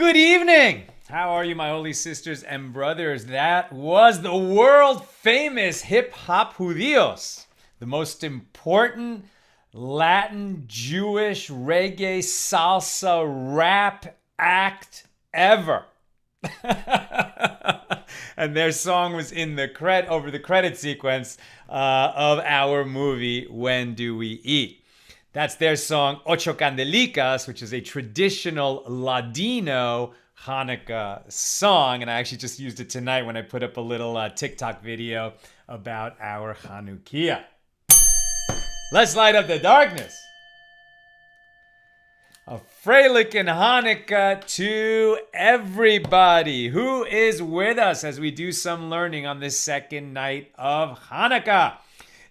Good evening. How are you, my holy sisters and brothers? That was the world famous Hip Hop Judíos, the most important Latin, Jewish, reggae, salsa, rap act ever. And their song was in the over the credit sequence of our movie, When Do We Eat? That's their song, Ocho Candelicas, which is a traditional Ladino Hanukkah song. And I actually just used it tonight when I put up a little TikTok video about our Hanukkah. Let's light up the darkness. A Freilich and Hanukkah to everybody who is with us as we do some learning on this second night of Hanukkah.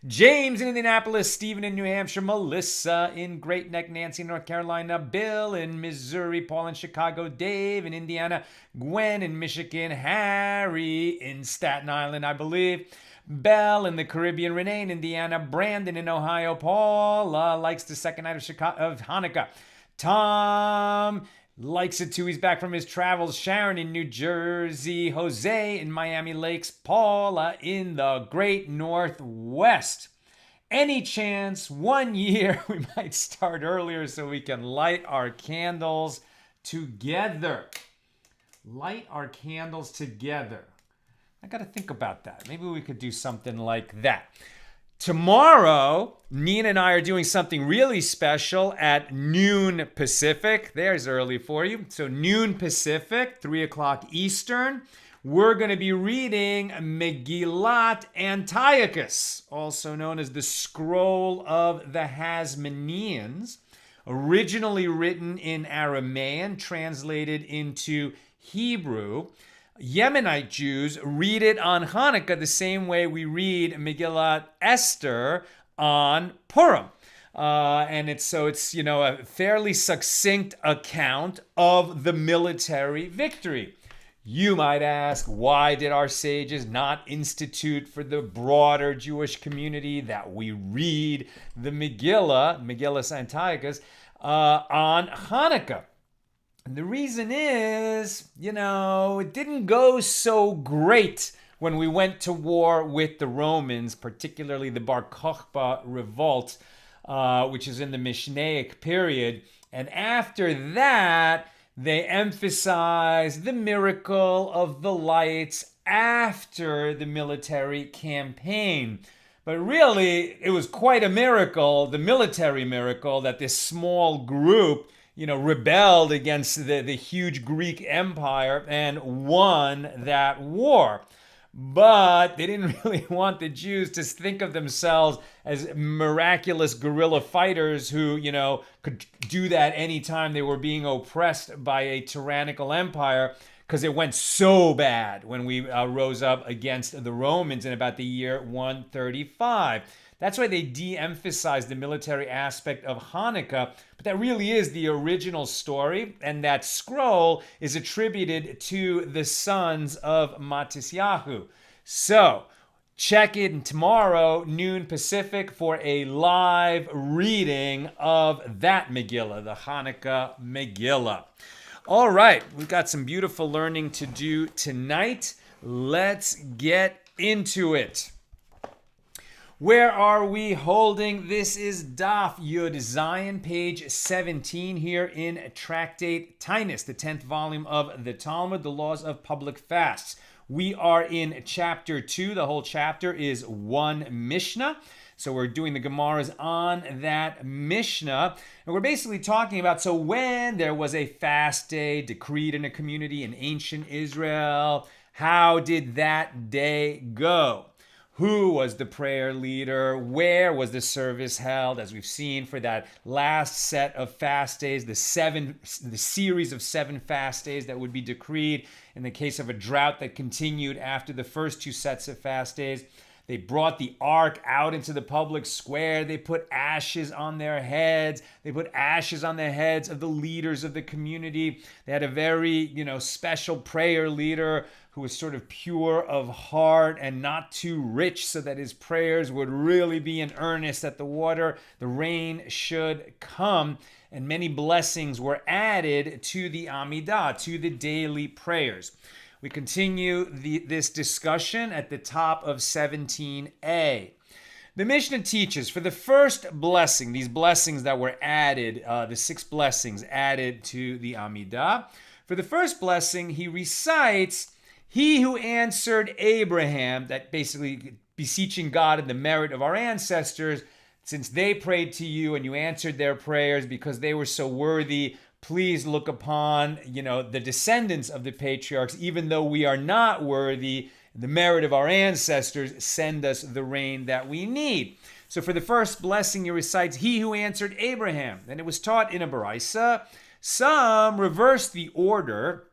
James in Indianapolis, Stephen in New Hampshire, Melissa in Great Neck, Nancy in North Carolina, Bill in Missouri, Paul in Chicago, Dave in Indiana, Gwen in Michigan, Harry in Staten Island, I believe, Belle in the Caribbean, Renee in Indiana, Brandon in Ohio, Paula likes the second night of Hanukkah, Tom likes it too. He's back from his travels. Sharon in New Jersey. Jose in Miami Lakes. Paula in the Great Northwest. Any chance 1 year we might start earlier so we can light our candles together? Light our candles together. I got to think about that. Maybe we could do something like that. Tomorrow, Nina and I are doing something really special at noon Pacific. There's early for you. So noon Pacific, 3 o'clock Eastern. We're going to be reading Megillat Antiochus, also known as the Scroll of the Hasmoneans, originally written in Aramean, translated into Hebrew. Yemenite Jews read it on Hanukkah the same way we read Megillat Esther on Purim. And it's a fairly succinct account of the military victory. You might ask, why did our sages not institute for the broader Jewish community that we read the Megillah Antiochus, on Hanukkah? And the reason is, it didn't go so great when we went to war with the Romans, particularly the Bar Kokhba revolt, which is in the Mishnaic period. And after that, they emphasized the miracle of the lights after the military campaign. But really, it was quite a miracle, the military miracle, that this small group rebelled against the huge Greek Empire and won that war. But they didn't really want the Jews to think of themselves as miraculous guerrilla fighters who, could do that anytime they were being oppressed by a tyrannical empire, because it went so bad when we rose up against the Romans in about the year 135. That's why they de-emphasized the military aspect of Hanukkah, but that really is the original story, and that scroll is attributed to the sons of Matisyahu. So, check in tomorrow, noon Pacific, for a live reading of that Megillah, the Hanukkah Megillah. All right, we've got some beautiful learning to do tonight. Let's get into it. Where are we holding? This is Daf Yud Zion, page 17 here in Tractate Tainus, the 10th volume of the Talmud, the Laws of Public Fasts. We are in chapter 2. The whole chapter is one Mishna. So we're doing the Gemaras on that Mishnah. And we're basically talking about, so when there was a fast day decreed in a community in ancient Israel, how did that day go? Who was the prayer leader? Where was the service held? As we've seen for that last set of fast days, the series of 7 fast days that would be decreed in the case of a drought that continued after the first 2 sets of fast days. They brought the ark out into the public square. They put ashes on their heads. They put ashes on the heads of the leaders of the community. They had a very, special prayer leader who was sort of pure of heart and not too rich, so that his prayers would really be in earnest, that the rain should come. And many blessings were added to the Amidah, to the daily prayers. We continue this discussion at the top of 17a. The Mishnah teaches for the first blessing, these blessings that were added, the 6 blessings added to the Amidah. For the first blessing, he recites, "He who answered Abraham," that basically beseeching God in the merit of our ancestors, since they prayed to you and you answered their prayers because they were so worthy, please look upon, the descendants of the patriarchs, even though we are not worthy, the merit of our ancestors, send us the rain that we need. So for the first blessing, he recites, "He who answered Abraham." And it was taught in a Baraisa. Some reverse the order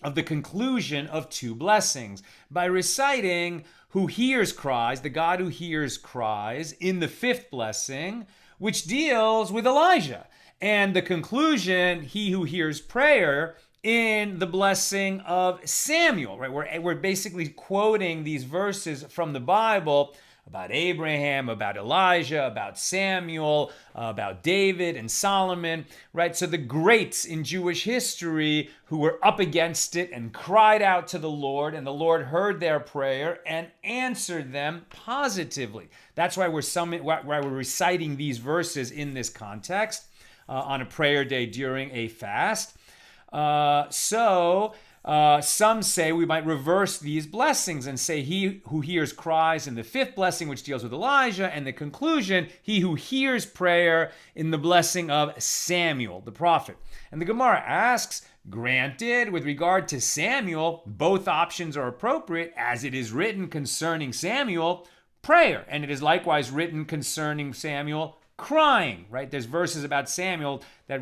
of the conclusion of 2 blessings by reciting "who hears cries," the God who hears cries, in the 5th blessing, which deals with Elijah. And the conclusion, "he who hears prayer," in the blessing of Samuel, right? We're basically quoting these verses from the Bible about Abraham, about Elijah, about Samuel, about David and Solomon, right? So the greats in Jewish history who were up against it and cried out to the Lord, and the Lord heard their prayer and answered them positively. That's why we're reciting these verses in this context. On a prayer day during a fast. Some say we might reverse these blessings and say "he who hears cries" in the 5th blessing, which deals with Elijah, and the conclusion, "he who hears prayer," in the blessing of Samuel, the prophet. And the Gemara asks, granted, with regard to Samuel, both options are appropriate, as it is written concerning Samuel, prayer, and it is likewise written concerning Samuel, crying, right? There's verses about Samuel that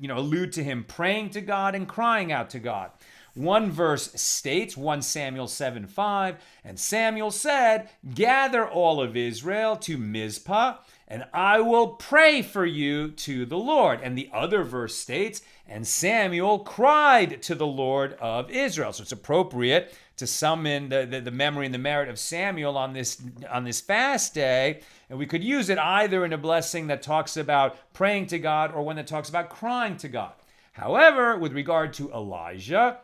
allude to him praying to God and crying out to God. One verse states, 1 Samuel 7:5, "And Samuel said, gather all of Israel to Mizpah, and I will pray for you to the Lord." And the other verse states, "And Samuel cried to the Lord of Israel." So it's appropriate to summon the memory and the merit of Samuel on this fast day. And we could use it either in a blessing that talks about praying to God or one that talks about crying to God. However, with regard to Elijah,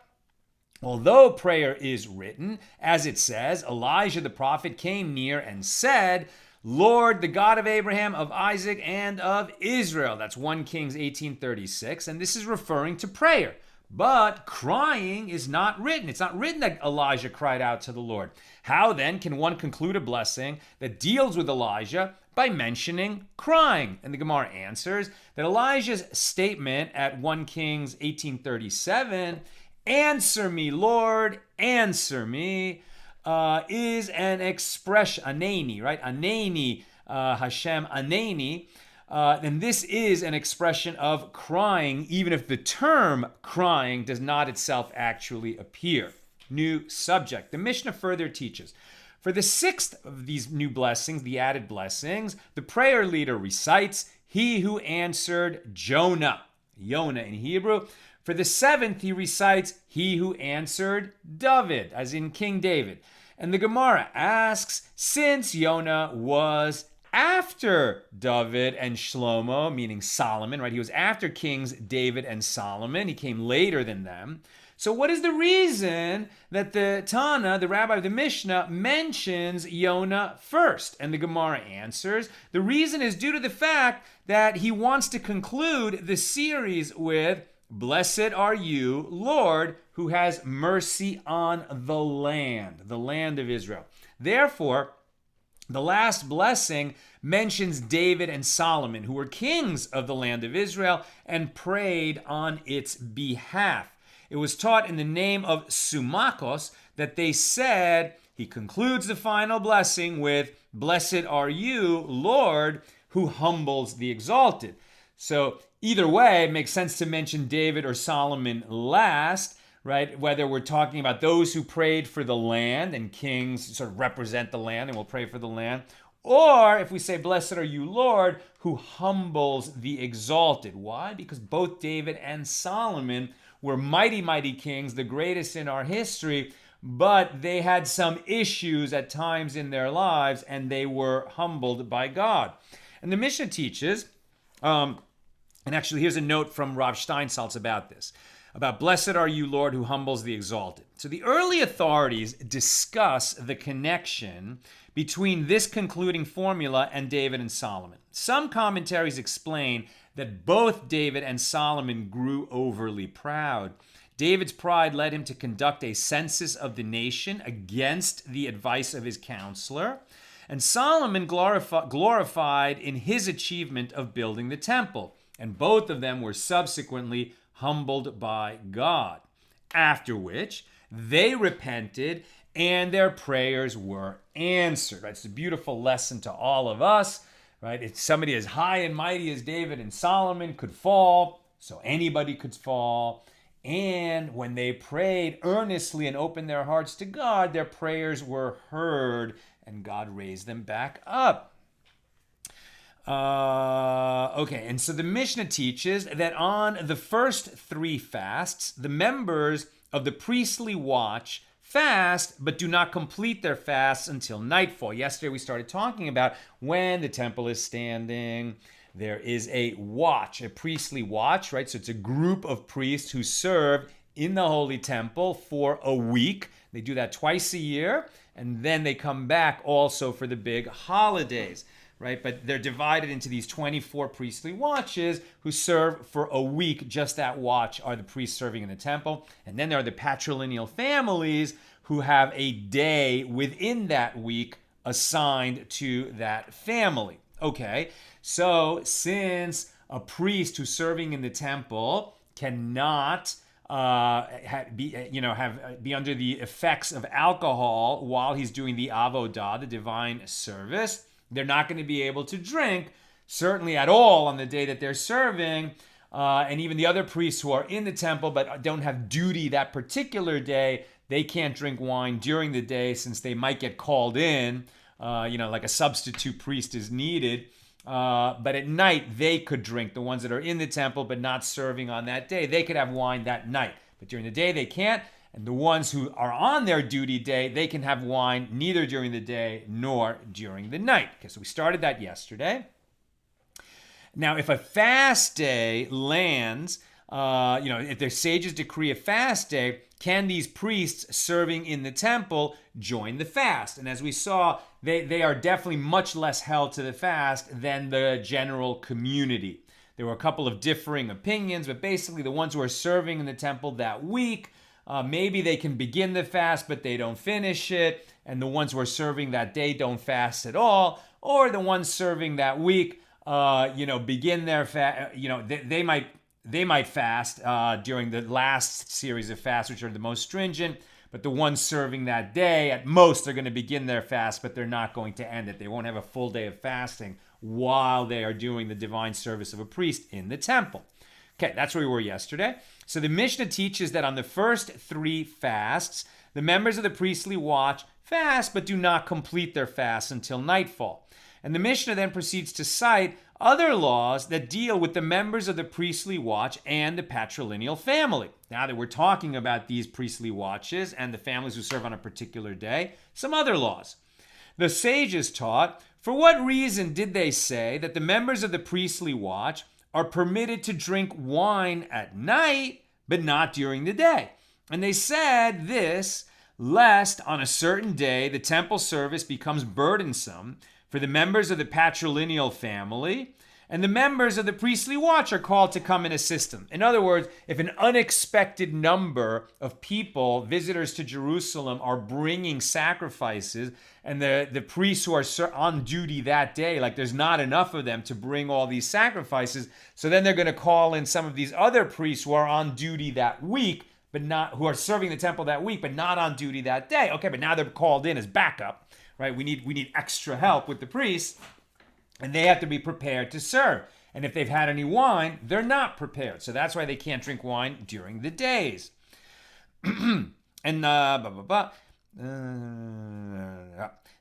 although prayer is written, as it says, Elijah the prophet came near and said, "Lord, the God of Abraham, of Isaac, and of Israel." That's 1 Kings 18:36, and this is referring to prayer. But crying is not written. It's not written that Elijah cried out to the Lord. How then can one conclude a blessing that deals with Elijah by mentioning crying? And the Gemara answers that Elijah's statement at 1 Kings 18:37, "Answer me, Lord, answer me," is an expression, aneni, right? Aneni, Hashem, aneni. And this is an expression of crying, even if the term crying does not itself actually appear. New subject. The Mishnah further teaches, for the 6th of these new blessings, the added blessings, the prayer leader recites, "He who answered Jonah," Yonah in Hebrew. For the 7th, he recites, "He who answered David," as in King David. And the Gemara asks, since Yonah was after David and Shlomo, meaning Solomon, right? He was after Kings David and Solomon. He came later than them. So what is the reason that the Tana, the rabbi of the Mishnah, mentions Yonah first? And the Gemara answers, the reason is due to the fact that he wants to conclude the series with, "Blessed are you, Lord, who has mercy on the land of Israel." Therefore, the last blessing mentions David and Solomon, who were kings of the land of Israel and prayed on its behalf. It was taught in the name of Sumakos that they said, he concludes the final blessing with, "Blessed are you, Lord, who humbles the exalted." So either way, it makes sense to mention David or Solomon last, right? Whether we're talking about those who prayed for the land, and kings sort of represent the land and will pray for the land, or if we say, blessed are you, Lord, who humbles the exalted. Why? Because both David and Solomon were mighty, mighty kings, the greatest in our history, but they had some issues at times in their lives, and they were humbled by God. And the Mishnah teaches, and actually here's a note from Rav Steinsaltz about this, about blessed are you, Lord, who humbles the exalted. So the early authorities discuss the connection between this concluding formula and David and Solomon. Some commentaries explain that both David and Solomon grew overly proud. David's pride led him to conduct a census of the nation against the advice of his counselor, and Solomon glorified in his achievement of building the temple, and both of them were subsequently humbled by God, after which they repented and their prayers were answered. Right? It's a beautiful lesson to all of us. Right? If somebody as high and mighty as David and Solomon could fall, so anybody could fall. And when they prayed earnestly and opened their hearts to God, their prayers were heard and God raised them back up. Okay, and so the Mishnah teaches that on the first 3 fasts, the members of the priestly watch fast, but do not complete their fasts until nightfall. Yesterday we started talking about when the temple is standing, there is a watch, a priestly watch, right? So it's a group of priests who serve in the Holy Temple for a week. They do that twice a year, and then they come back also for the big holidays, right? But they're divided into these 24 priestly watches who serve for a week. Just that watch are the priests serving in the temple. And then there are the patrilineal families who have a day within that week assigned to that family. Okay, so since a priest who's serving in the temple cannot be under the effects of alcohol while he's doing the avodah, the divine service, they're not going to be able to drink, certainly at all on the day that they're serving. And even the other priests who are in the temple but don't have duty that particular day, they can't drink wine during the day since they might get called in, like a substitute priest is needed. But at night, they could drink. The ones that are in the temple but not serving on that day, they could have wine that night. But during the day, they can't. And the ones who are on their duty day, they can have wine neither during the day nor during the night. Okay, so we started that yesterday. Now, if a fast day lands, if their sages decree a fast day, can these priests serving in the temple join the fast? And as we saw, they are definitely much less held to the fast than the general community. There were a couple of differing opinions, but basically the ones who are serving in the temple that week, maybe they can begin the fast, but they don't finish it. And the ones who are serving that day don't fast at all. Or the ones serving that week, begin their fast. They might fast during the last series of fasts, which are the most stringent. But the ones serving that day, at most, are going to begin their fast, but they're not going to end it. They won't have a full day of fasting while they are doing the divine service of a priest in the temple. Okay, that's where we were yesterday. So the Mishnah teaches that on the first 3 fasts, the members of the priestly watch fast, but do not complete their fast until nightfall. And the Mishnah then proceeds to cite other laws that deal with the members of the priestly watch and the patrilineal family. Now that we're talking about these priestly watches and the families who serve on a particular day, some other laws. The sages taught, for what reason did they say that the members of the priestly watch are permitted to drink wine at night, but not during the day? And they said this, lest on a certain day the temple service becomes burdensome for the members of the patrilineal family, and the members of the priestly watch are called to come and assist them. In other words, if an unexpected number of people, visitors to Jerusalem, are bringing sacrifices, and the priests who are on duty that day, like there's not enough of them to bring all these sacrifices, so then they're going to call in some of these other priests who are on duty that week, but not who are serving the temple that week, but not on duty that day. Okay, but now they're called in as backup. Right, we need extra help with the priests, and they have to be prepared to serve. And if they've had any wine, they're not prepared. So that's why they can't drink wine during the days. And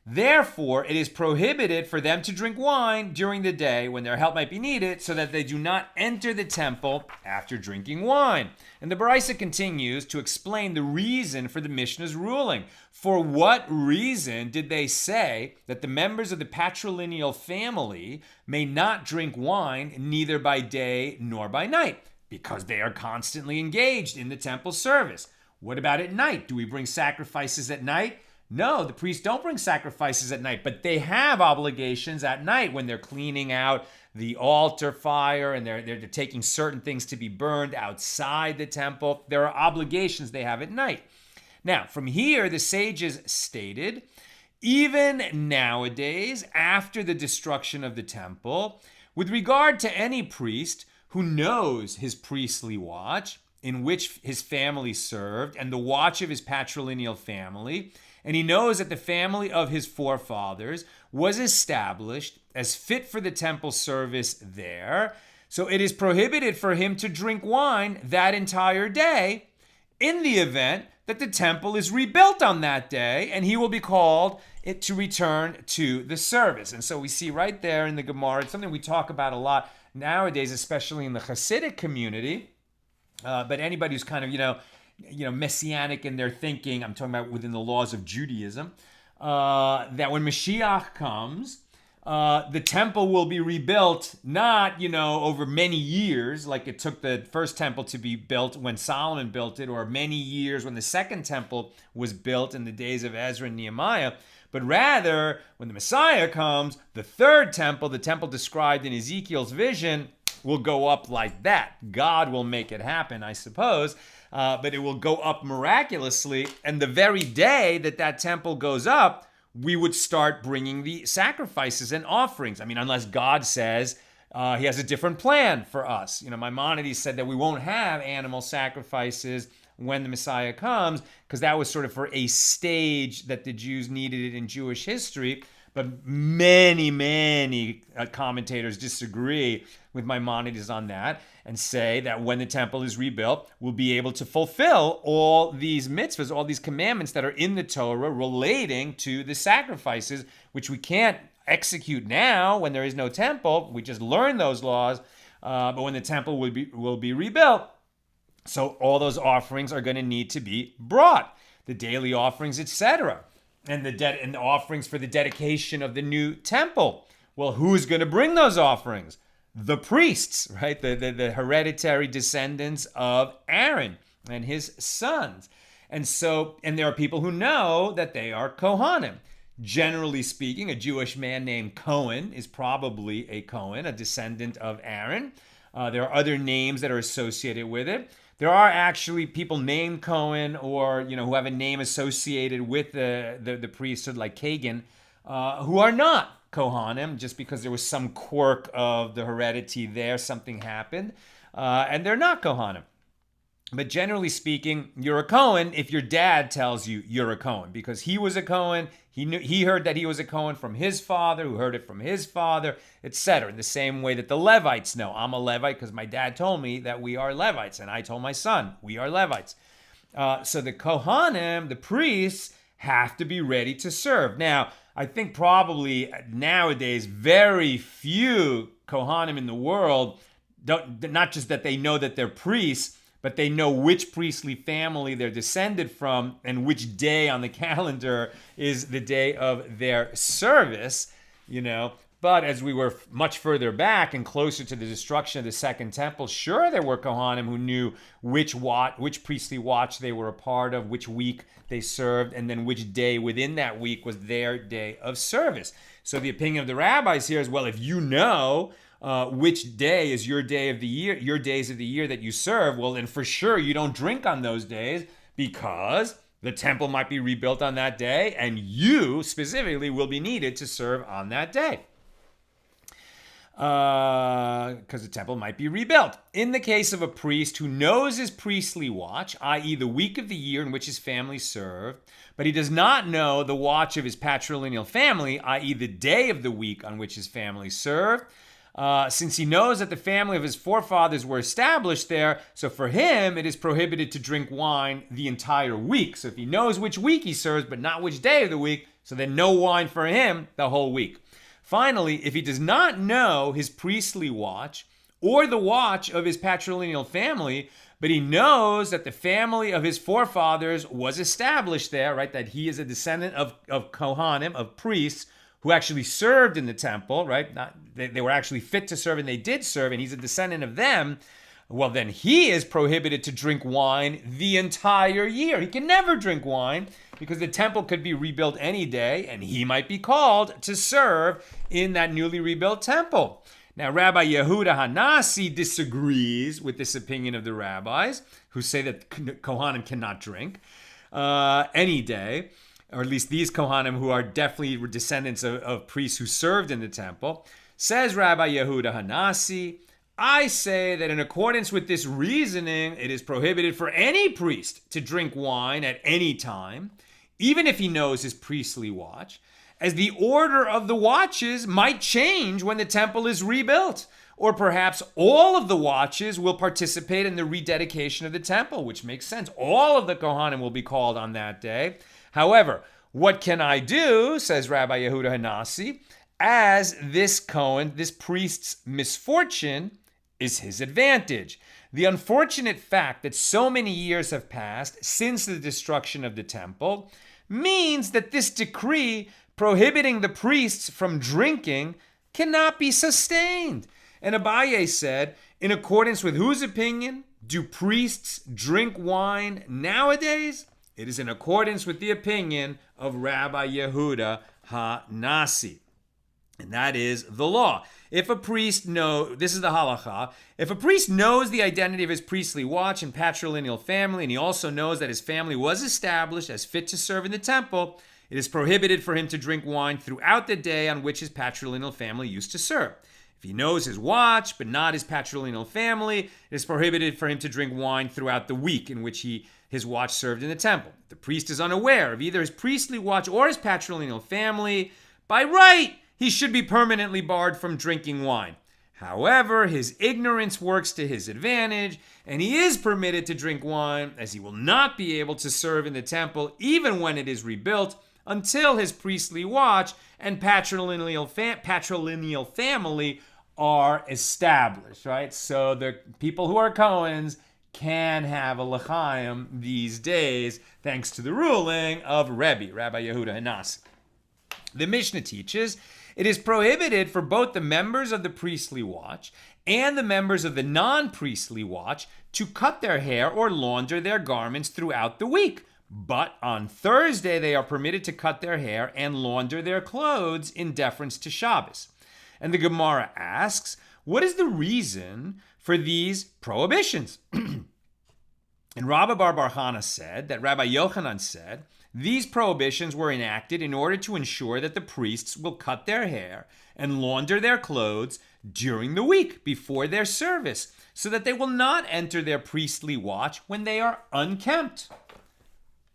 therefore, it is prohibited for them to drink wine during the day when their help might be needed, so that they do not enter the temple after drinking wine. And the Baraisa continues to explain the reason for the Mishnah's ruling. For what reason did they say that the members of the patrilineal family may not drink wine neither by day nor by night? Because they are constantly engaged in the temple service. What about at night? Do we bring sacrifices at night? No, the priests don't bring sacrifices at night, but they have obligations at night when they're cleaning out the altar fire and they're taking certain things to be burned outside the temple. There are obligations they have at night. Now, from here, the sages stated, even nowadays, after the destruction of the temple, with regard to any priest who knows his priestly watch, in which his family served, and the watch of his patrilineal family, and he knows that the family of his forefathers was established as fit for the temple service there, so it is prohibited for him to drink wine that entire day in the event that the temple is rebuilt on that day, and he will be called to return to the service. And so we see right there in the Gemara, it's something we talk about a lot nowadays, especially in the Hasidic community, but anybody who's kind of, messianic in their thinking, I'm talking about within the laws of Judaism, that when Mashiach comes, the temple will be rebuilt, not, over many years, like it took the first temple to be built when Solomon built it, or many years when the second temple was built in the days of Ezra and Nehemiah, but rather, when the Messiah comes, the third temple, the temple described in Ezekiel's vision, will go up like that. God will make it happen, I suppose, but it will go up miraculously, and the very day that that temple goes up, we would start bringing the sacrifices and offerings. I mean, unless God says he has a different plan for us. Maimonides said that we won't have animal sacrifices when the Messiah comes, because that was sort of for a stage that the Jews needed it in Jewish history. But many commentators disagree with Maimonides on that and say that when the temple is rebuilt, we'll be able to fulfill all these mitzvahs, all these commandments that are in the Torah relating to the sacrifices, which we can't execute now when there is no temple. We just learn those laws, but when the temple will be rebuilt, so all those offerings are going to need to be brought, the daily offerings, etc., and the offerings for the dedication of the new temple. Well, who's going to bring those offerings? The priests, right? The hereditary descendants of Aaron and his sons. And there are people who know that they are kohanim. Generally speaking, a Jewish man named Cohen is probably a Cohen, a descendant of Aaron. There are other names that are associated with it. There are actually people named Cohen, or who have a name associated with the priesthood, like Kagan, who are not kohanim, just because there was some quirk of the heredity there, something happened, and they're not kohanim. But generally speaking, you're a Cohen if your dad tells you you're a Cohen, because he was a Cohen. He heard that he was a Cohen from his father, who heard it from his father, etc. In the same way that the Levites know, I'm a Levite because my dad told me that we are Levites, and I told my son we are Levites. So the Kohanim, the priests, have to be ready to serve. Now, I think probably nowadays very few Kohanim in the world, not just that they know that they're priests, but they know which priestly family they're descended from and which day on the calendar is the day of their service, But as we were much further back and closer to the destruction of the second temple, sure, there were Kohanim who knew which priestly watch they were a part of, which week they served, and then which day within that week was their day of service. So the opinion of the rabbis here is, well, if you know which day is your day of the year, your days of the year that you serve, well, then for sure you don't drink on those days, because the temple might be rebuilt on that day, and you specifically will be needed to serve on that day, because the temple might be rebuilt. In the case of a priest who knows his priestly watch, i.e. the week of the year in which his family served, but he does not know the watch of his patrilineal family, i.e. the day of the week on which his family served, since he knows that the family of his forefathers were established there. So for him, it is prohibited to drink wine the entire week. So if he knows which week he serves, but not which day of the week, so then no wine for him the whole week. Finally, if he does not know his priestly watch or the watch of his patrilineal family, but he knows that the family of his forefathers was established there, right? That he is a descendant of kohanim, of priests who actually served in the temple, right? They were actually fit to serve and they did serve, and he's a descendant of them. Well, then he is prohibited to drink wine the entire year. He can never drink wine because the temple could be rebuilt any day and he might be called to serve in that newly rebuilt temple. Now, Rabbi Yehuda Hanasi disagrees with this opinion of the rabbis who say that Kohanim cannot drink any day, or at least these Kohanim who are definitely descendants of priests who served in the temple. Says Rabbi Yehuda Hanasi, I say that in accordance with this reasoning, it is prohibited for any priest to drink wine at any time, even if he knows his priestly watch, as the order of the watches might change when the temple is rebuilt, or perhaps all of the watches will participate in the rededication of the temple, which makes sense. All of the Kohanim will be called on that day. However, what can I do, says Rabbi Yehuda Hanasi, as this Cohen, this priest's misfortune is his advantage. The unfortunate fact that so many years have passed since the destruction of the temple means that this decree prohibiting the priests from drinking cannot be sustained. And Abaye said, in accordance with whose opinion do priests drink wine nowadays? It is in accordance with the opinion of Rabbi Yehuda HaNasi. And that is the law. If a priest this is the halacha, if a priest knows the identity of his priestly watch and patrilineal family, and he also knows that his family was established as fit to serve in the temple, it is prohibited for him to drink wine throughout the day on which his patrilineal family used to serve. If he knows his watch, but not his patrilineal family, it is prohibited for him to drink wine throughout the week in which his watch served in the temple. If the priest is unaware of either his priestly watch or his patrilineal family, by right, he should be permanently barred from drinking wine. However, his ignorance works to his advantage, and he is permitted to drink wine, as he will not be able to serve in the temple even when it is rebuilt, until his priestly watch and patrilineal family are established, right? So the people who are Cohens can have a l'chaim these days, thanks to the ruling of Rabbi Yehuda Hanasi. The Mishnah teaches it is prohibited for both the members of the priestly watch and the members of the non-priestly watch to cut their hair or launder their garments throughout the week. But on Thursday, they are permitted to cut their hair and launder their clothes in deference to Shabbos. And the Gemara asks, what is the reason for these prohibitions? And Rabbi Bar Chana said that Rabbi Yochanan said, these prohibitions were enacted in order to ensure that the priests will cut their hair and launder their clothes during the week before their service, so that they will not enter their priestly watch when they are unkempt.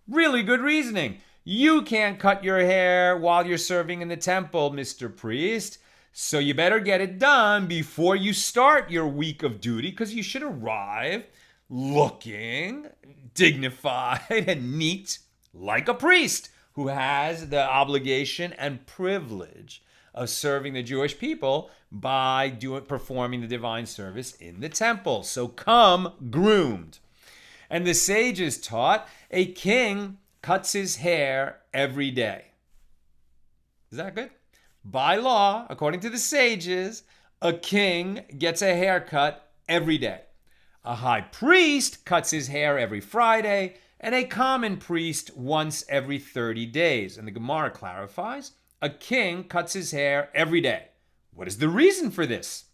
Really good reasoning. You can't cut your hair while you're serving in the temple, Mr. Priest, so you better get it done before you start your week of duty, because you should arrive looking dignified and neat, like a priest who has the obligation and privilege of serving the Jewish people by performing the divine service in the temple. So come groomed. And the sages taught a king cuts his hair every day. Is that good? By law, according to the sages, a king gets a haircut every day. A high priest cuts his hair every Friday, and a common priest once every 30 days. And the Gemara clarifies, a king cuts his hair every day. What is the reason for this?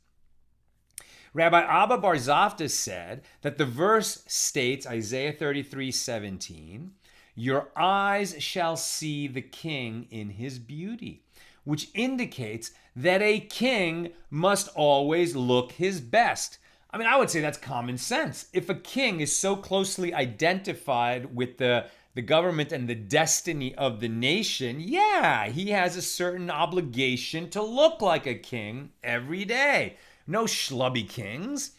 Rabbi Abba Bar Zavta said that the verse states, Isaiah 33:17, your eyes shall see the king in his beauty, which indicates that a king must always look his best. I would say that's common sense. If a king is so closely identified with the the government and the destiny of the nation, yeah, he has a certain obligation to look like a king every day. No schlubby kings.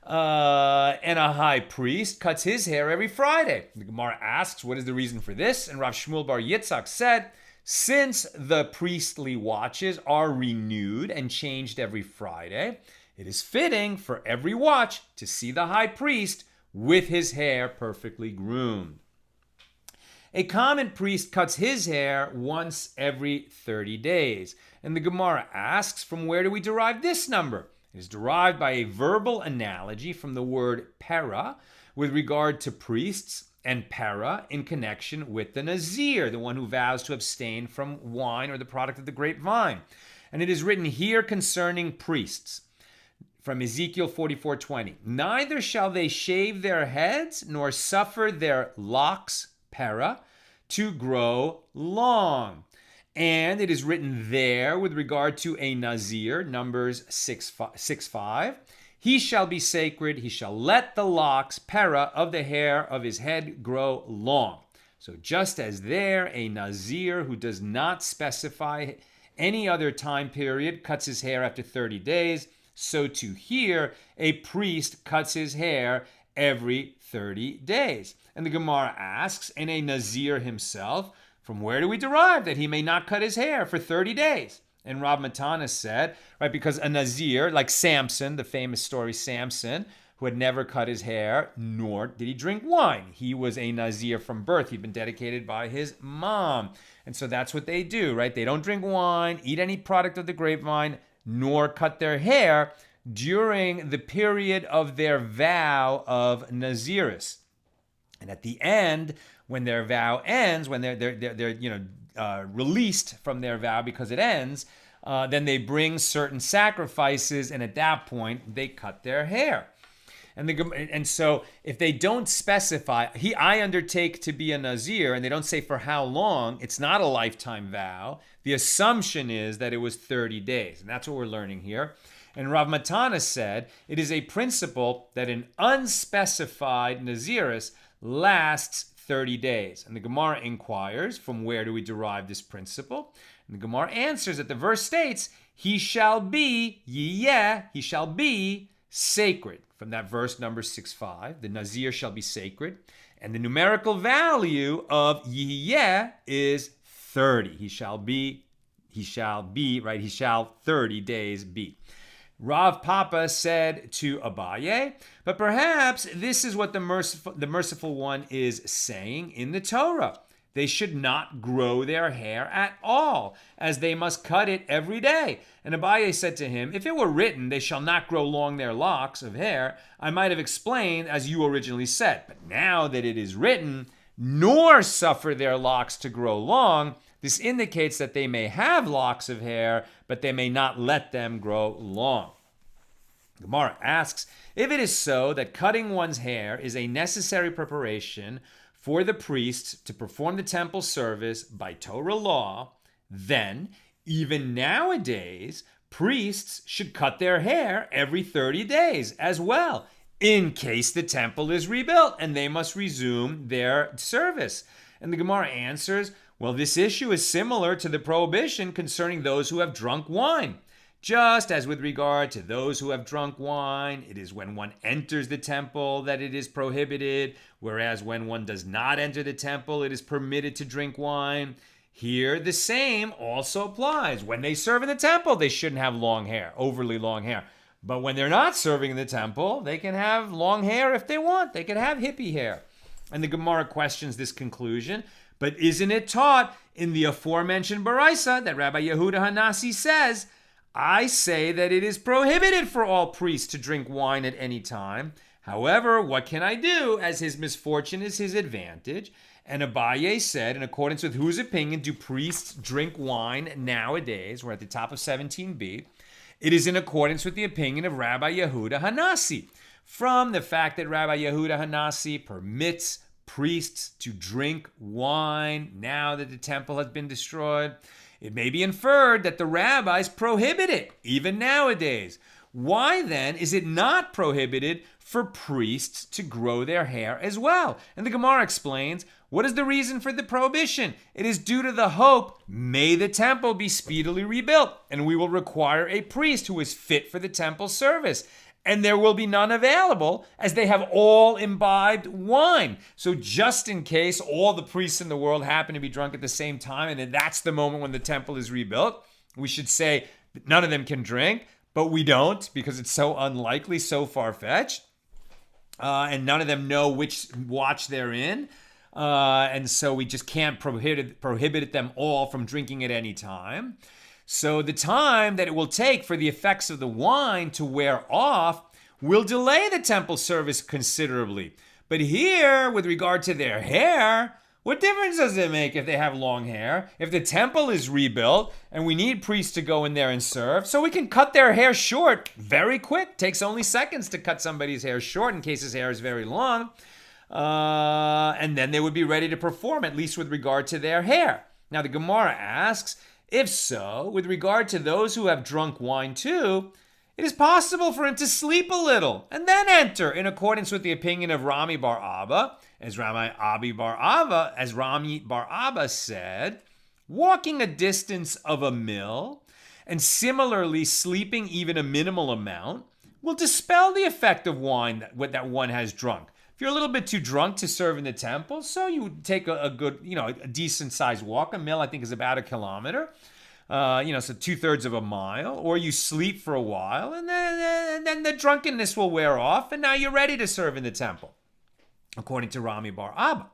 And a high priest cuts his hair every Friday. The Gemara asks, what is the reason for this? And Rav Shmuel bar Yitzhak said, since the priestly watches are renewed and changed every Friday, it is fitting for every watch to see the high priest with his hair perfectly groomed. A common priest cuts his hair once every 30 days. And the Gemara asks, from where do we derive this number? It is derived by a verbal analogy from the word para with regard to priests and para in connection with the nazir, the one who vows to abstain from wine or the product of the grapevine. And it is written here concerning priests from Ezekiel 44:20. Neither shall they shave their heads nor suffer their locks, para, to grow long. And it is written there with regard to a nazir, Numbers 6:5. He shall be sacred, he shall let the locks, para, of the hair of his head grow long. So just as there, a nazir who does not specify any other time period cuts his hair after 30 days, so too here, a priest cuts his hair every 30 days. And the Gemara asks, and a nazir himself, from where do we derive that he may not cut his hair for 30 days? And Rav Matana said, right, because a nazir, like Samson, the famous story Samson, who had never cut his hair, nor did he drink wine. He was a nazir from birth. He'd been dedicated by his mom. And so that's what they do, right? They don't drink wine, eat any product of the grapevine, nor cut their hair during the period of their vow of Naziris. And at the end, when their vow ends, when they're released from their vow because it ends, then they bring certain sacrifices, and at that point they cut their hair. And so if they don't specify, I undertake to be a nazir, and they don't say for how long, it's not a lifetime vow. The assumption is that it was 30 days, and that's what we're learning here. And Rav Matana said, it is a principle that an unspecified naziris lasts 30 days. And the Gemara inquires, from where do we derive this principle? And the Gemara answers that the verse states, he shall be, he shall be sacred. From that verse, number 6:5, the nazir shall be sacred. And the numerical value of is 30. He shall 30 days be. Rav Papa said to Abaye, but perhaps this is what the merciful one is saying in the Torah. They should not grow their hair at all, as they must cut it every day. And Abaye said to him, if it were written, they shall not grow long their locks of hair, I might have explained as you originally said. But now that it is written, nor suffer their locks to grow long, this indicates that they may have locks of hair, but they may not let them grow long. Gemara asks, if it is so that cutting one's hair is a necessary preparation for the priests to perform the temple service by Torah law, then even nowadays, priests should cut their hair every 30 days as well, in case the temple is rebuilt and they must resume their service. And the Gemara answers, well, this issue is similar to the prohibition concerning those who have drunk wine. Just as with regard to those who have drunk wine, it is when one enters the temple that it is prohibited, whereas when one does not enter the temple, it is permitted to drink wine. Here, the same also applies. When they serve in the temple, they shouldn't have long hair, overly long hair. But when they're not serving in the temple, they can have long hair if they want. They can have hippie hair. And the Gemara questions this conclusion. But isn't it taught in the aforementioned Baraisa that Rabbi Yehuda Hanasi says, I say that it is prohibited for all priests to drink wine at any time. However, what can I do, as his misfortune is his advantage? And Abaye said, in accordance with whose opinion do priests drink wine nowadays? We're at the top of 17b. It is in accordance with the opinion of Rabbi Yehuda Hanasi. From the fact that Rabbi Yehuda Hanasi permits priests to drink wine now that the temple has been destroyed, it may be inferred that the rabbis prohibit it, even nowadays. Why then is it not prohibited for priests to grow their hair as well. And the Gemara explains, what is the reason for the prohibition? It is due to the hope, may the temple be speedily rebuilt, and we will require a priest who is fit for the temple service. And there will be none available, as they have all imbibed wine. So just in case all the priests in the world happen to be drunk at the same time, and then that's the moment when the temple is rebuilt, we should say that none of them can drink, but we don't, because it's so unlikely, so far-fetched. And none of them know which watch they're in. And so we just can't prohibit them all from drinking at any time. So the time that it will take for the effects of the wine to wear off will delay the temple service considerably. But here, with regard to their hair, what difference does it make if they have long hair? If the temple is rebuilt and we need priests to go in there and serve, so we can cut their hair short very quick. Takes only seconds to cut somebody's hair short in case his hair is very long. And then they would be ready to perform, at least with regard to their hair. Now the Gemara asks, if so, with regard to those who have drunk wine too, it is possible for him to sleep a little and then enter, in accordance with the opinion of Rami bar Abba, as Rami bar Abba said, walking a distance of a mill and similarly sleeping even a minimal amount will dispel the effect of wine that one has drunk. If you're a little bit too drunk to serve in the temple, so you take a good, a decent sized walk. A mil, I think, is about 1 kilometer. So 2/3 of a mile. Or you sleep for a while, and then the drunkenness will wear off, and now you're ready to serve in the temple, according to Rami bar Abba.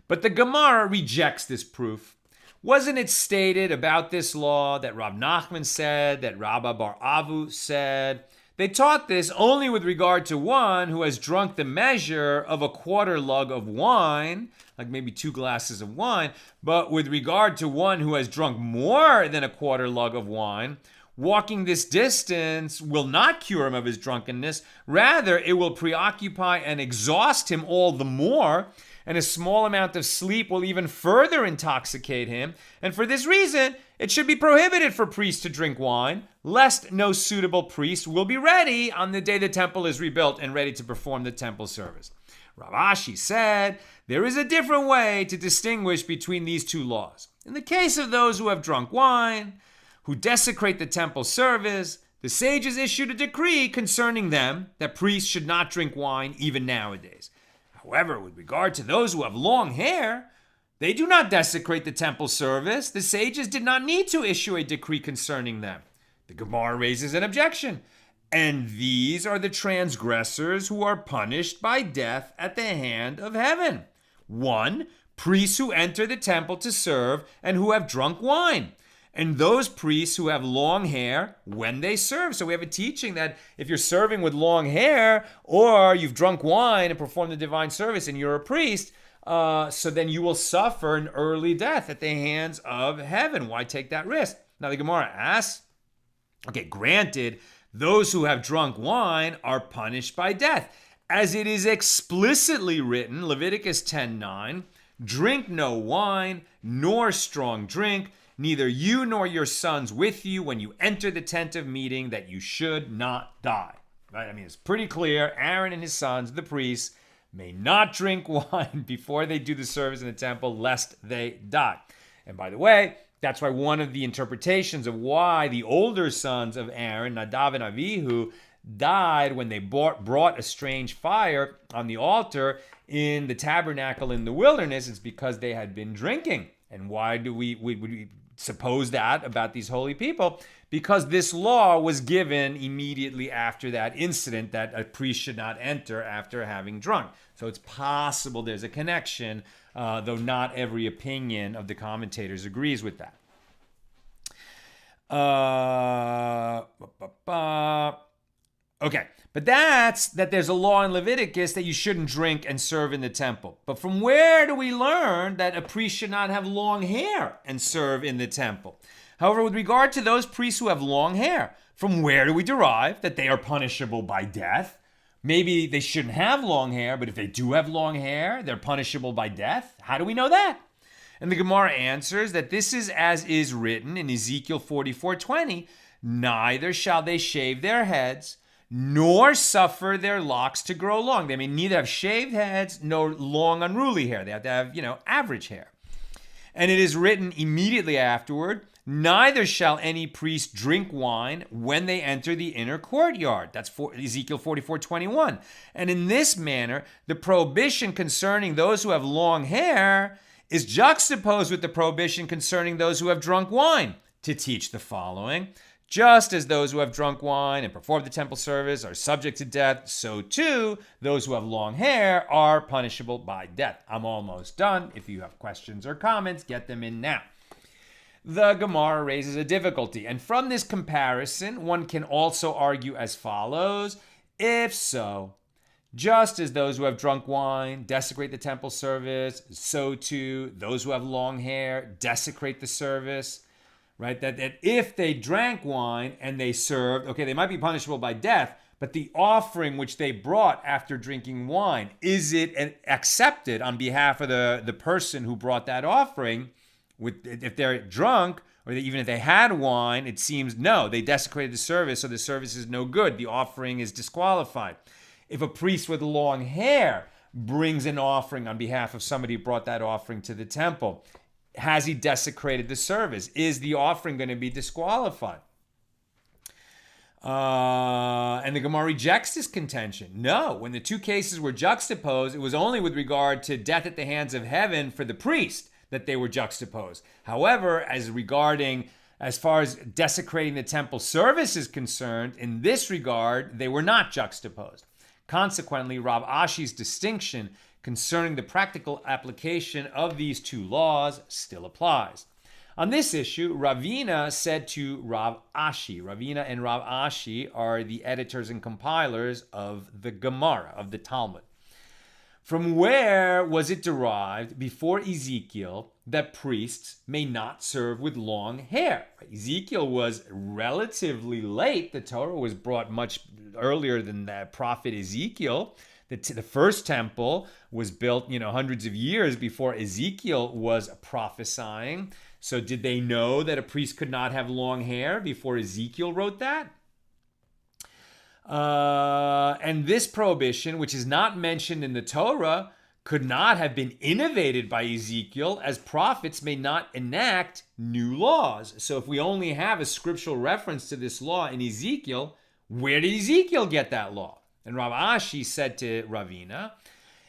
But the Gemara rejects this proof. Wasn't it stated about this law that Rav Nachman said, that Rabba bar Avu said? They taught this only with regard to one who has drunk the measure of a quarter lug of wine, like maybe 2 glasses of wine, but with regard to one who has drunk more than a quarter lug of wine, walking this distance will not cure him of his drunkenness. Rather, it will preoccupy and exhaust him all the more, and a small amount of sleep will even further intoxicate him. And for this reason, it should be prohibited for priests to drink wine, lest no suitable priest will be ready on the day the temple is rebuilt and ready to perform the temple service. Rav Ashi said, there is a different way to distinguish between these two laws. In the case of those who have drunk wine, who desecrate the temple service, the sages issued a decree concerning them that priests should not drink wine even nowadays. However, with regard to those who have long hair, they do not desecrate the temple service. The sages did not need to issue a decree concerning them. The Gemara raises an objection. And these are the transgressors who are punished by death at the hand of heaven. 1, priests who enter the temple to serve and who have drunk wine. And those priests who have long hair when they serve. So we have a teaching that if you're serving with long hair, or you've drunk wine and performed the divine service and you're a priest, so then you will suffer an early death at the hands of heaven. Why take that risk? Now the Gemara asks, okay, granted, those who have drunk wine are punished by death. As it is explicitly written, Leviticus 10:9, drink no wine, nor strong drink, neither you nor your sons with you when you enter the tent of meeting, that you should not die. Right? I mean, it's pretty clear. Aaron and his sons, the priests, may not drink wine before they do the service in the temple, lest they die. And by the way, that's why one of the interpretations of why the older sons of Aaron, Nadav and Avihu, died when they brought a strange fire on the altar in the tabernacle in the wilderness is because they had been drinking. And why do we suppose that about these holy people? Because this law was given immediately after that incident that a priest should not enter after having drunk. So it's possible there's a connection, though not every opinion of the commentators agrees with that. Okay, but that's that there's a law in Leviticus that you shouldn't drink and serve in the temple. But from where do we learn that a priest should not have long hair and serve in the temple? However, with regard to those priests who have long hair, from where do we derive that they are punishable by death? Maybe they shouldn't have long hair, but if they do have long hair, they're punishable by death. How do we know that? And the Gemara answers that this is as is written in Ezekiel 44:20, neither shall they shave their heads, nor suffer their locks to grow long. They may neither have shaved heads nor long unruly hair. They have to have, average hair. And it is written immediately afterward, neither shall any priest drink wine when they enter the inner courtyard. That's Ezekiel 44:21. And in this manner, the prohibition concerning those who have long hair is juxtaposed with the prohibition concerning those who have drunk wine, to teach the following: just as those who have drunk wine and performed the temple service are subject to death, so too those who have long hair are punishable by death. I'm almost done. If you have questions or comments, get them in now. The Gemara raises a difficulty, and from this comparison, one can also argue as follows: if so, just as those who have drunk wine desecrate the temple service, so too those who have long hair desecrate the service. Right? That if they drank wine and they served, okay, they might be punishable by death, but the offering which they brought after drinking wine, is it accepted on behalf of the person who brought that offering? If they're drunk, or even if they had wine, it seems no, they desecrated the service, so the service is no good. The offering is disqualified. If a priest with long hair brings an offering on behalf of somebody who brought that offering to the temple, has he desecrated the service? Is the offering going to be disqualified? And the Gemara rejects this contention. No, when the two cases were juxtaposed, it was only with regard to death at the hands of heaven for the priest that they were juxtaposed. However, as far as desecrating the temple service is concerned, in this regard, they were not juxtaposed. Consequently, Rav Ashi's distinction concerning the practical application of these two laws still applies. On this issue, Ravina said to Rav Ashi. Ravina and Rav Ashi are the editors and compilers of the Gemara, of the Talmud. From where was it derived before Ezekiel that priests may not serve with long hair? Ezekiel was relatively late. The Torah was brought much earlier than the prophet Ezekiel. The first temple was built, hundreds of years before Ezekiel was prophesying. So did they know that a priest could not have long hair before Ezekiel wrote that? And this prohibition, which is not mentioned in the Torah, could not have been innovated by Ezekiel, as prophets may not enact new laws. So if we only have a scriptural reference to this law in Ezekiel, where did Ezekiel get that law? And Rav Ashi said to Ravina,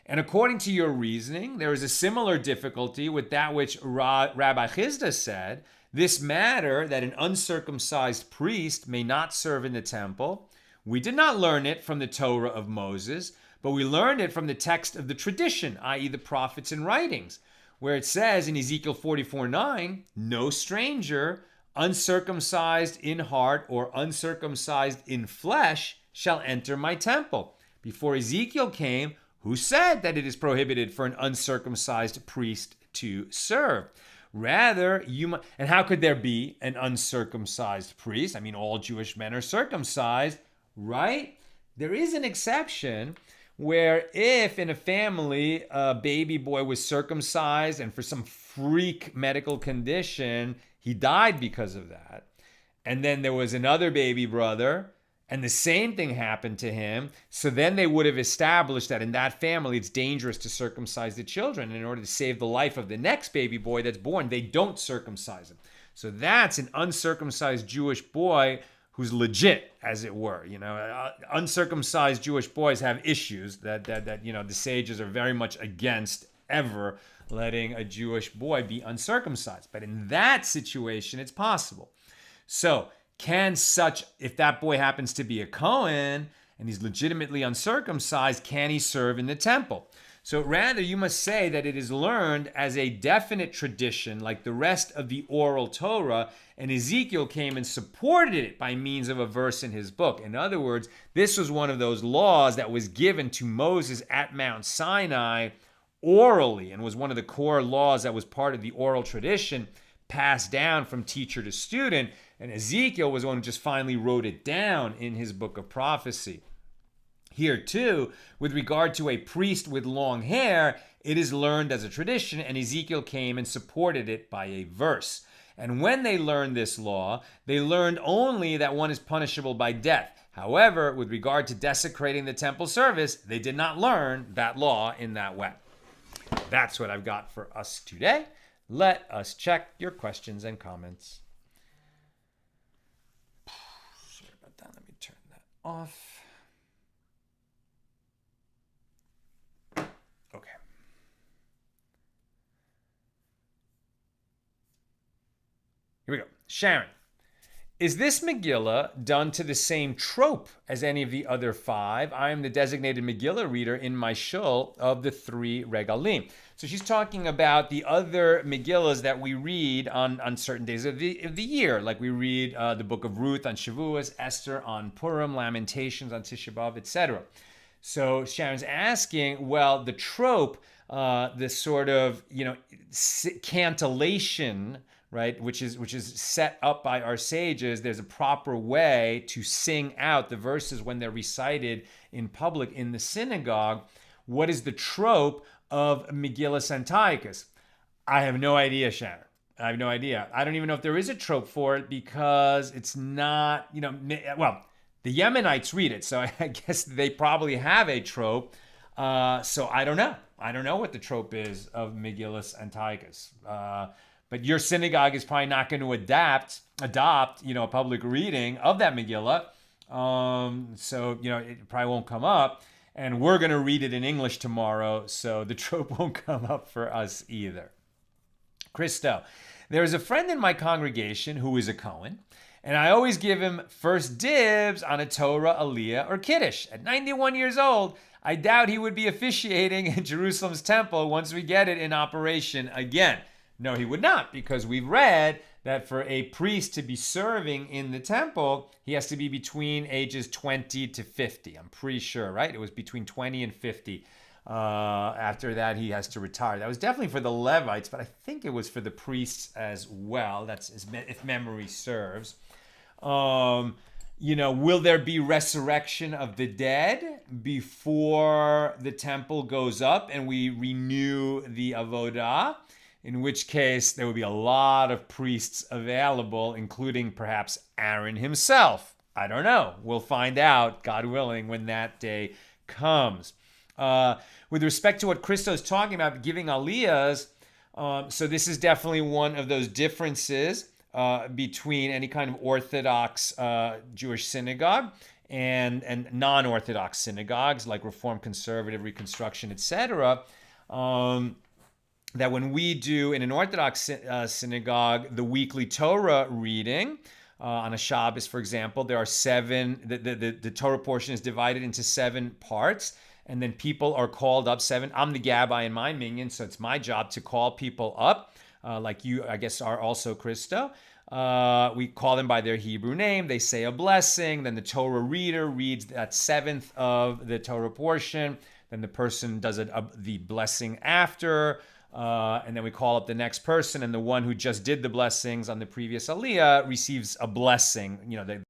and according to your reasoning, there is a similar difficulty with that which Rabbi Chizda said, this matter that an uncircumcised priest may not serve in the temple. We did not learn it from the Torah of Moses, but we learned it from the text of the tradition, i.e. the prophets and writings, where it says in Ezekiel 44:9, no stranger, uncircumcised in heart or uncircumcised in flesh, shall enter my temple. Before Ezekiel came, who said that it is prohibited for an uncircumcised priest to serve? Rather, and how could there be an uncircumcised priest? I mean, all Jewish men are circumcised, right? There is an exception where if in a family a baby boy was circumcised and for some freak medical condition, he died because of that, and then there was another baby brother and the same thing happened to him, so then they would have established that in that family it's dangerous to circumcise the children. And in order to save the life of the next baby boy that's born, they don't circumcise him. So that's an uncircumcised Jewish boy who's legit, as it were. Uncircumcised Jewish boys have issues that the sages are very much against ever letting a Jewish boy be uncircumcised. But in that situation, it's possible. So if that boy happens to be a Cohen and he's legitimately uncircumcised, can he serve in the temple? So rather, you must say that it is learned as a definite tradition like the rest of the oral Torah, and Ezekiel came and supported it by means of a verse in his book. In other words, this was one of those laws that was given to Moses at Mount Sinai orally and was one of the core laws that was part of the oral tradition passed down from teacher to student. And Ezekiel was the one who just finally wrote it down in his book of prophecy. Here too, with regard to a priest with long hair, it is learned as a tradition, and Ezekiel came and supported it by a verse. And when they learned this law, they learned only that one is punishable by death. However, with regard to desecrating the temple service, they did not learn that law in that way. That's what I've got for us today. Let us check your questions and comments. Sorry about that. Let me turn that off. Okay. Here we go. Sharon. Is this Megillah done to the same trope as any of the other 5? I am the designated Megillah reader in my shul of the 3 regalim. So she's talking about the other Megillahs that we read on certain days of the year. Like we read the book of Ruth on Shavuos, Esther on Purim, Lamentations on Tisha B'Av, etc. So Sharon's asking, well, the trope, the sort of, cantillation, right, which is set up by our sages. There's a proper way to sing out the verses when they're recited in public in the synagogue. What is the trope of Megillah Antiochus? I have no idea, Sharon. I have no idea. I don't even know if there is a trope for it because it's not, well, the Yemenites read it, so I guess they probably have a trope. So I don't know. I don't know what the trope is of Megillah Antiochus. But your synagogue is probably not going to adopt, a public reading of that Megillah. So, it probably won't come up. And we're going to read it in English tomorrow, so the trope won't come up for us either. Christo, there is a friend in my congregation who is a Cohen, and I always give him first dibs on a Torah, Aliyah, or Kiddush. At 91 years old, I doubt he would be officiating in Jerusalem's temple once we get it in operation again. No, he would not, because we've read that for a priest to be serving in the temple, he has to be between ages 20 to 50. I'm pretty sure, right? It was between 20 and 50. After that, he has to retire. That was definitely for the Levites, but I think it was for the priests as well. That's if memory serves. Will there be resurrection of the dead before the temple goes up and we renew the avodah? In which case, there would be a lot of priests available, including perhaps Aaron himself. I don't know. We'll find out, God willing, when that day comes. With respect to what Christo's talking about, giving aliyahs, so this is definitely one of those differences between any kind of Orthodox Jewish synagogue and non-Orthodox synagogues like Reform, Conservative, Reconstruction, etc. That when we do in an Orthodox synagogue the weekly Torah reading on a Shabbos, for example, there are 7. The Torah portion is divided into 7 parts, and then people are called up 7. I'm the Gabbai in my minyan, so it's my job to call people up, like you, I guess, are also Christo. We call them by their Hebrew name. They say a blessing. Then the Torah reader reads that 7th of the Torah portion. Then the person does the blessing after. And then we call up the next person, and the one who just did the blessings on the previous aliyah receives a blessing. The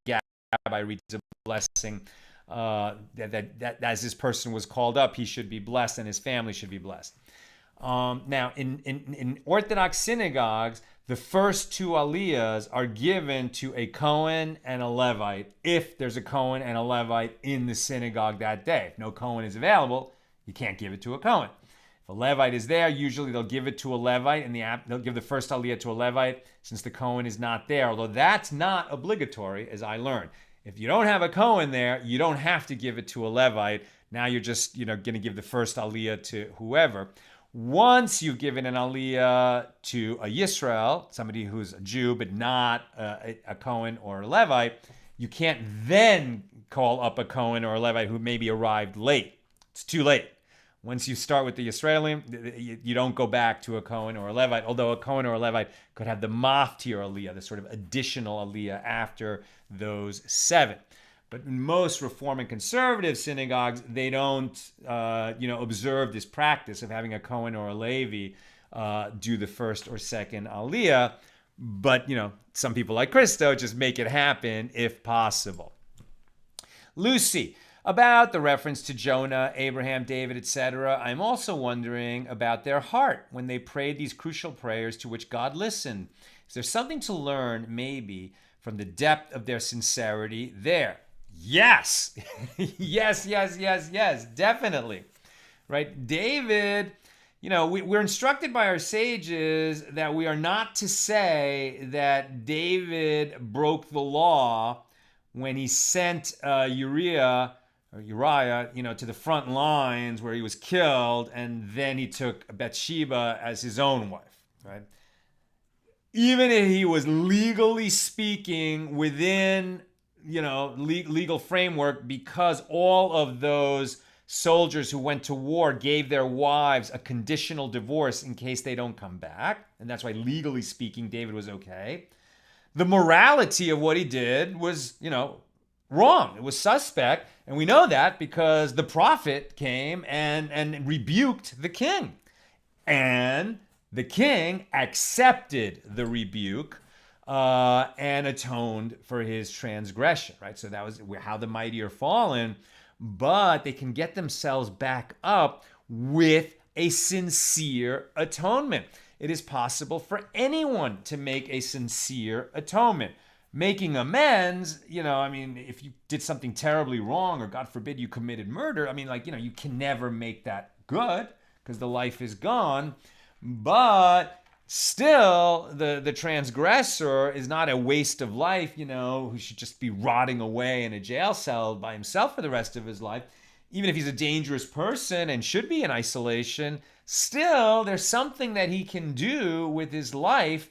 Gabbai reads a blessing that as this person was called up, he should be blessed and his family should be blessed. Now, in Orthodox synagogues, the first 2 aliyahs are given to a Cohen and a Levite if there's a Cohen and a Levite in the synagogue that day. If no Cohen is available, you can't give it to a Cohen. If a Levite is there, usually they'll give it to a Levite, and they'll give the first aliyah to a Levite since the Cohen is not there, although that's not obligatory, as I learned. If you don't have a Cohen there, you don't have to give it to a Levite. Now you're just going to give the first aliyah to whoever. Once you've given an aliyah to a Yisrael, somebody who's a Jew but not a Cohen or a Levite, you can't then call up a Cohen or a Levite who maybe arrived late. It's too late. Once you start with the Yisraelim, you don't go back to a Cohen or a Levite, although a Cohen or a Levite could have the maftir aliyah, the sort of additional aliyah after those 7. But in most Reform and Conservative synagogues, they don't, observe this practice of having a Cohen or a Levi do the first or second aliyah. But, some people like Christo just make it happen if possible. Lucy, about the reference to Jonah, Abraham, David, etc., I'm also wondering about their heart when they prayed these crucial prayers to which God listened. Is there something to learn, maybe, from the depth of their sincerity there? Yes. Yes, definitely. Right? David, we're instructed by our sages that we are not to say that David broke the law when he sent Uriah, to the front lines where he was killed, and then he took Bathsheba as his own wife, right? Even if he was legally speaking within, legal framework, because all of those soldiers who went to war gave their wives a conditional divorce in case they don't come back. And that's why, legally speaking, David was okay. The morality of what he did was, wrong. It was suspect. And we know that because the prophet came and rebuked the king. And the king accepted the rebuke and atoned for his transgression, right? So that was how the mighty are fallen. But they can get themselves back up with a sincere atonement. It is possible for anyone to make a sincere atonement. Making amends, if you did something terribly wrong, or God forbid you committed murder, you can never make that good because the life is gone. But still, the transgressor is not a waste of life, who should just be rotting away in a jail cell by himself for the rest of his life. Even if he's a dangerous person and should be in isolation, still, there's something that he can do with his life,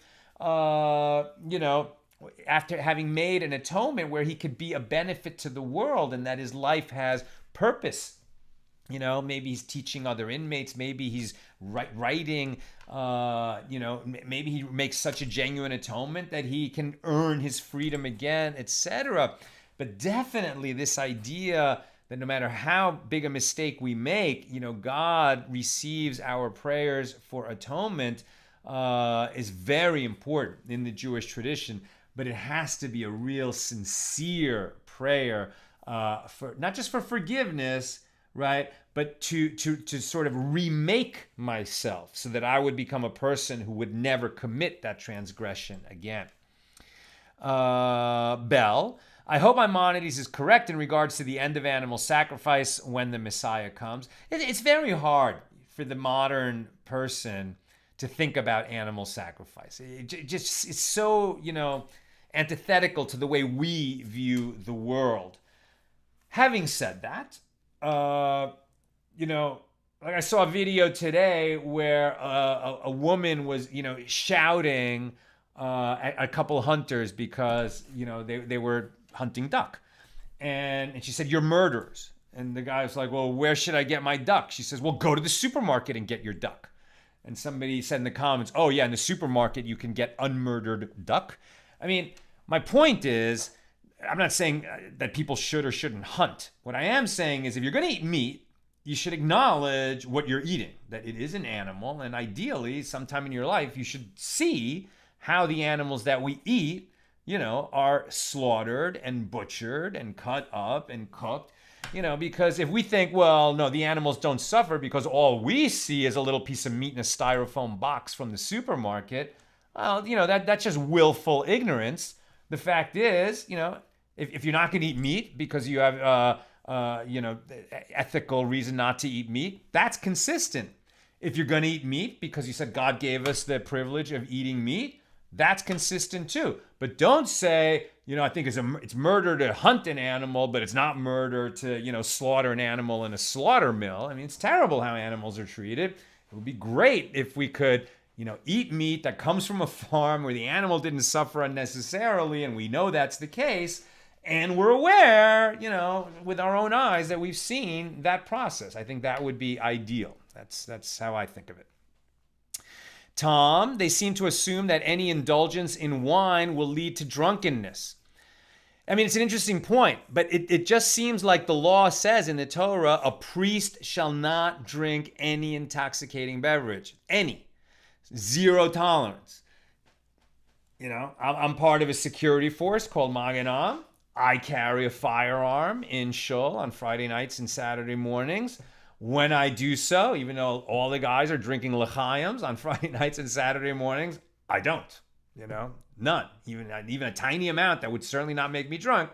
after having made an atonement where he could be a benefit to the world and that his life has purpose. Maybe he's teaching other inmates. Maybe he's writing, maybe he makes such a genuine atonement that he can earn his freedom again, etc. But definitely this idea that no matter how big a mistake we make, God receives our prayers for atonement is very important in the Jewish tradition. But it has to be a real sincere prayer for not just for forgiveness, right? But to sort of remake myself so that I would become a person who would never commit that transgression again. Bell, I hope Maimonides is correct in regards to the end of animal sacrifice when the Messiah comes. It's very hard for the modern person to think about animal sacrifice. It's so, antithetical to the way we view the world. Having said that, like I saw a video today where a woman was, shouting at a couple hunters because, they were hunting duck. And she said, "You're murderers." And the guy was like, "Well, where should I get my duck?" She says, "Well, go to the supermarket and get your duck." And somebody said in the comments, "Oh yeah, in the supermarket you can get unmurdered duck." My point is, I'm not saying that people should or shouldn't hunt. What I am saying is if you're going to eat meat, you should acknowledge what you're eating, that it is an animal, and ideally, sometime in your life, you should see how the animals that we eat, are slaughtered and butchered and cut up and cooked. Because if we think, well, no, the animals don't suffer because all we see is a little piece of meat in a styrofoam box from the supermarket, well, that's just willful ignorance. The fact is, if you're not going to eat meat because you have, ethical reason not to eat meat, that's consistent. If you're going to eat meat because you said God gave us the privilege of eating meat, that's consistent too. But don't say, I think it's murder to hunt an animal, but it's not murder to, slaughter an animal in a slaughter mill. It's terrible how animals are treated. It would be great if we could, eat meat that comes from a farm where the animal didn't suffer unnecessarily, and we know that's the case, and we're aware, with our own eyes that we've seen that process. I think that would be ideal. That's how I think of it. Tom, they seem to assume that any indulgence in wine will lead to drunkenness. It's an interesting point, but it just seems like the law says in the Torah, a priest shall not drink any intoxicating beverage. Any. Zero tolerance. I'm part of a security force called Magen Am. I carry a firearm in shul on Friday nights and Saturday mornings. When I do so, even though all the guys are drinking l'chaims on Friday nights and Saturday mornings, I don't. None. Even a tiny amount that would certainly not make me drunk,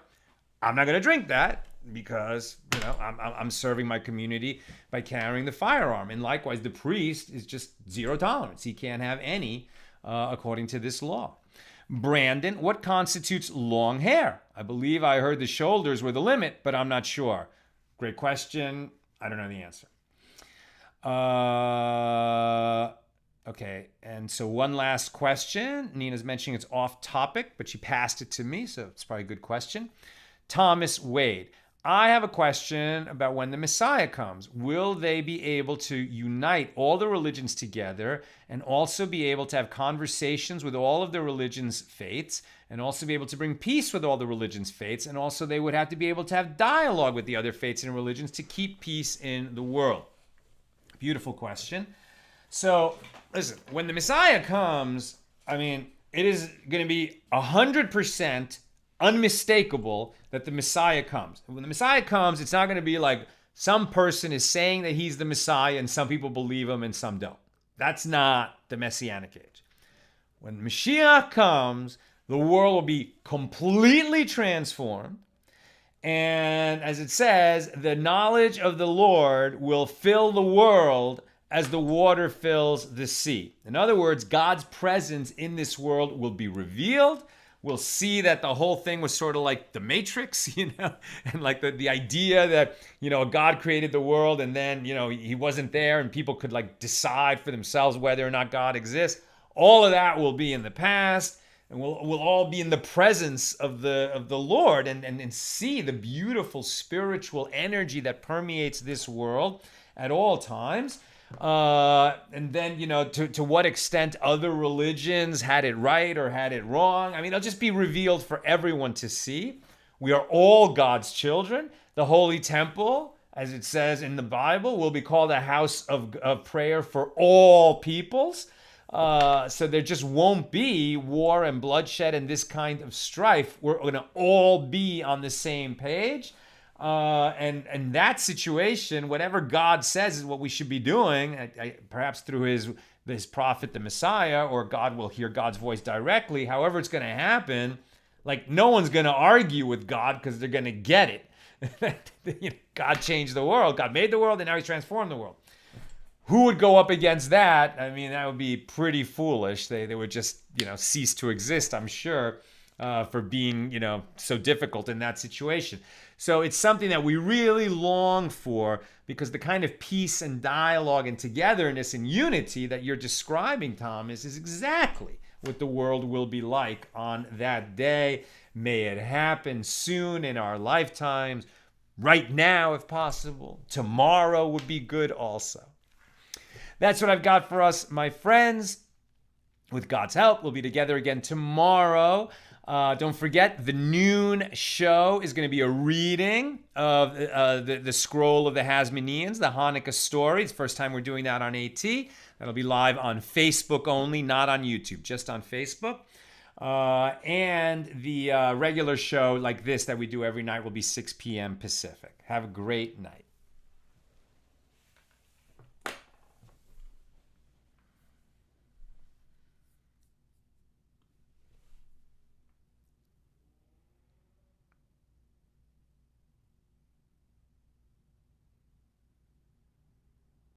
I'm not going to drink that because, I'm serving my community by carrying the firearm. And likewise, the priest is just zero tolerance. He can't have any according to this law. Brandon, what constitutes long hair? I believe I heard the shoulders were the limit, but I'm not sure. Great question. I don't know the answer. Okay, and so one last question. Nina's mentioning it's off topic, but she passed it to me, so it's probably a good question. Thomas Wade, I have a question about when the Messiah comes. Will they be able to unite all the religions together and also be able to have conversations with all of the religions' faiths and also be able to bring peace with all the religions' faiths, and also they would have to be able to have dialogue with the other faiths and religions to keep peace in the world? Beautiful question. So, listen, when the Messiah comes, it is going to be 100% unmistakable that the Messiah comes. When the Messiah comes, it's not going to be like some person is saying that he's the Messiah and some people believe him and some don't. That's not the Messianic age. When Mashiach comes, the world will be completely transformed. And as it says, the knowledge of the Lord will fill the world as the water fills the sea. In other words, God's presence in this world will be revealed. We'll see that the whole thing was sort of like the Matrix, and like the idea that, God created the world and then, he wasn't there and people could like decide for themselves whether or not God exists. All of that will be in the past, and we'll all be in the presence of the Lord and see the beautiful spiritual energy that permeates this world at all times. And then, to what extent other religions had it right or had it wrong. It'll just be revealed for everyone to see. We are all God's children. The Holy Temple, as it says in the Bible, will be called a house of prayer for all peoples. So there just won't be war and bloodshed and this kind of strife. We're going to all be on the same page. And that situation, whatever God says is what we should be doing, perhaps through his prophet, the Messiah, or God will hear God's voice directly. However it's going to happen, like no one's going to argue with God because they're going to get it. God changed the world. God made the world, and now he's transformed the world. Who would go up against that? That would be pretty foolish. They would just, cease to exist, I'm sure, for being, so difficult in that situation. So it's something that we really long for, because the kind of peace and dialogue and togetherness and unity that you're describing, Thomas, is exactly what the world will be like on that day. May it happen soon in our lifetimes, right now if possible. Tomorrow would be good also. That's what I've got for us, my friends. With God's help, we'll be together again tomorrow. Don't forget, the noon show is going to be a reading of the scroll of the Hasmoneans, the Hanukkah story. It's the first time we're doing that on AT. That'll be live on Facebook only, not on YouTube, just on Facebook. And the regular show like this that we do every night will be 6 p.m. Pacific. Have a great night.